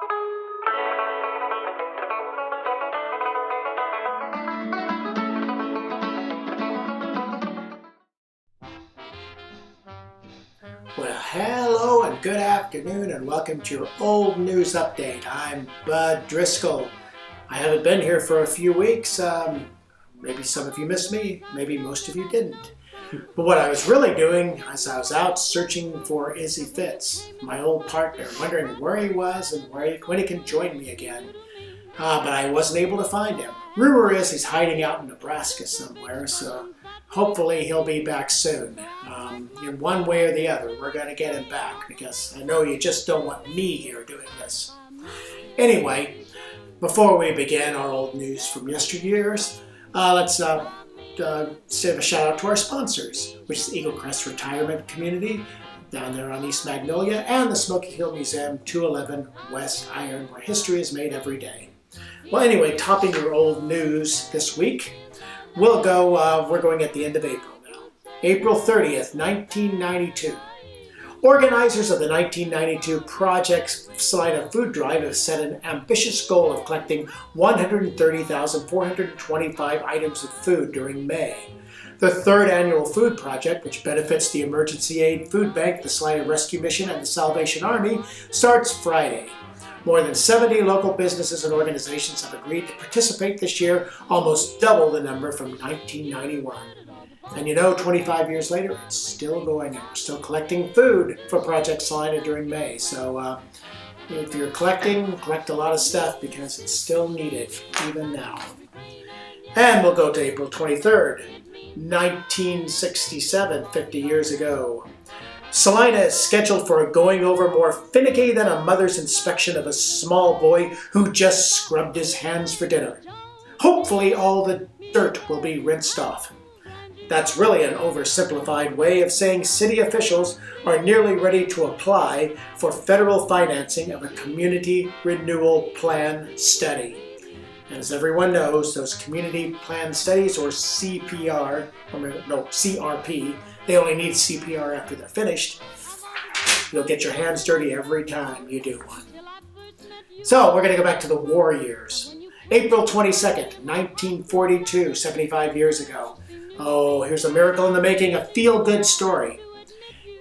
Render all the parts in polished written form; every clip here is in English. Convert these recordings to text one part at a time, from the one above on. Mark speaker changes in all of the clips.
Speaker 1: Well, hello and good afternoon and welcome to your old news update. I'm Bud Driscoll. I haven't been here for a few weeks. Maybe some of you missed me, maybe most of you didn't. But what I was really doing is I was out searching for Izzy Fitz, my old partner, wondering where he was and when he can join me again. But I wasn't able to find him. Rumor is he's hiding out in Nebraska somewhere, so hopefully he'll be back soon. In one way or the other, we're going to get him back because I know you just don't want me here doing this. Anyway, before we begin our old news from yesteryears, let's give a shout out to our sponsors, which is Eagle Crest Retirement Community down there on East Magnolia and the Smoky Hill Museum, 211 West Iron, where history is made every day. Well, anyway, topping your old news this week, we're going at the end of April now. April 30th, 1992. Organizers of the 1992 Project Salina Food Drive have set an ambitious goal of collecting 130,425 items of food during May. The third annual food project, which benefits the Emergency Aid Food Bank, the Salina Rescue Mission, and the Salvation Army, starts Friday. More than 70 local businesses and organizations have agreed to participate this year, almost double the number from 1991. And you know, 25 years later, it's still going on. We're still collecting food for Project Salina during May. So if you're collecting, collect a lot of stuff because it's still needed even now. And we'll go to April 23rd, 1967, 50 years ago. Salina is scheduled for a going over more finicky than a mother's inspection of a small boy who just scrubbed his hands for dinner. Hopefully all the dirt will be rinsed off. That's really an oversimplified way of saying city officials are nearly ready to apply for federal financing of a community renewal plan study. And as everyone knows, those community plan studies, or CRP, they only need CPR after they're finished. You'll get your hands dirty every time you do one. So we're going to go back to the war years. April 22nd, 1942, 75 years ago. Oh, here's a miracle in the making, a feel-good story.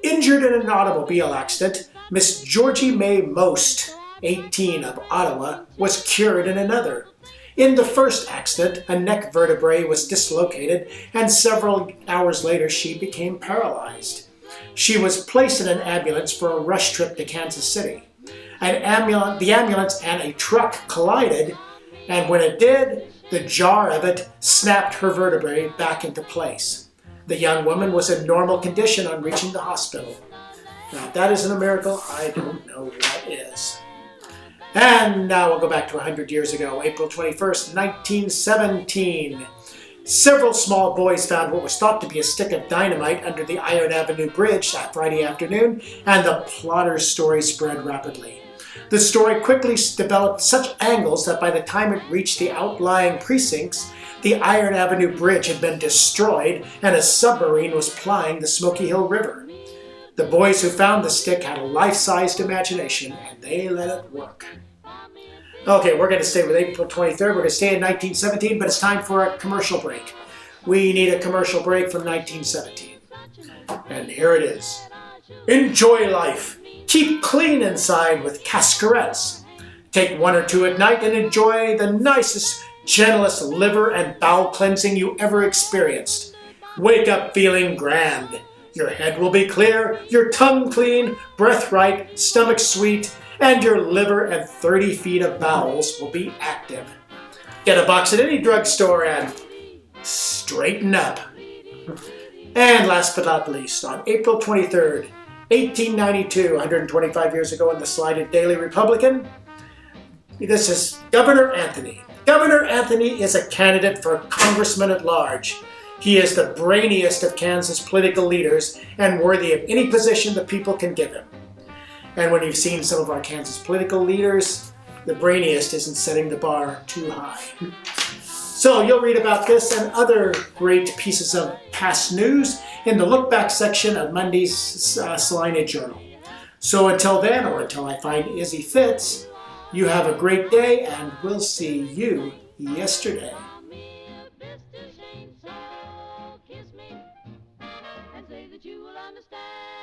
Speaker 1: Injured in an automobile accident, Miss Georgie May Most, 18, of Ottawa, was cured in another. In the first accident, a neck vertebrae was dislocated, and several hours later she became paralyzed. She was placed in an ambulance for a rush trip to Kansas City. The ambulance and a truck collided, and when it did, the jar of it snapped her vertebrae back into place. The young woman was in normal condition on reaching the hospital. Now, if that isn't a miracle, I don't know what is. And now we'll go back to 100 years ago, April 21st, 1917. Several small boys found what was thought to be a stick of dynamite under the Iron Avenue Bridge that Friday afternoon, and the plotter's story spread rapidly. The story quickly developed such angles that by the time it reached the outlying precincts, the Iron Avenue Bridge had been destroyed and a submarine was plying the Smoky Hill River. The boys who found the stick had a life-sized imagination and they let it work. Okay, we're going to stay with April 23rd. We're going to stay in 1917, but it's time for a commercial break. We need a commercial break from 1917. And here it is. Enjoy life. Keep clean inside with Cascarettes. Take one or two at night and enjoy the nicest, gentlest liver and bowel cleansing you ever experienced. Wake up feeling grand. Your head will be clear, your tongue clean, breath right, stomach sweet, and your liver and 30 feet of bowels will be active. Get a box at any drugstore and straighten up. And last but not least, on April 23rd, 1892, 125 years ago in the slighted Daily Republican, this is Governor Anthony. Governor Anthony is a candidate for congressman at large. He is the brainiest of Kansas political leaders and worthy of any position the people can give him. And when you've seen some of our Kansas political leaders, the brainiest isn't setting the bar too high. So you'll read about this and other great pieces of past news in the look back section of Monday's Salina Journal. So until then, or until I find Izzy Fitz, You have a great day, and we'll see you yesterday.
Speaker 2: Kiss me and say that you will understand.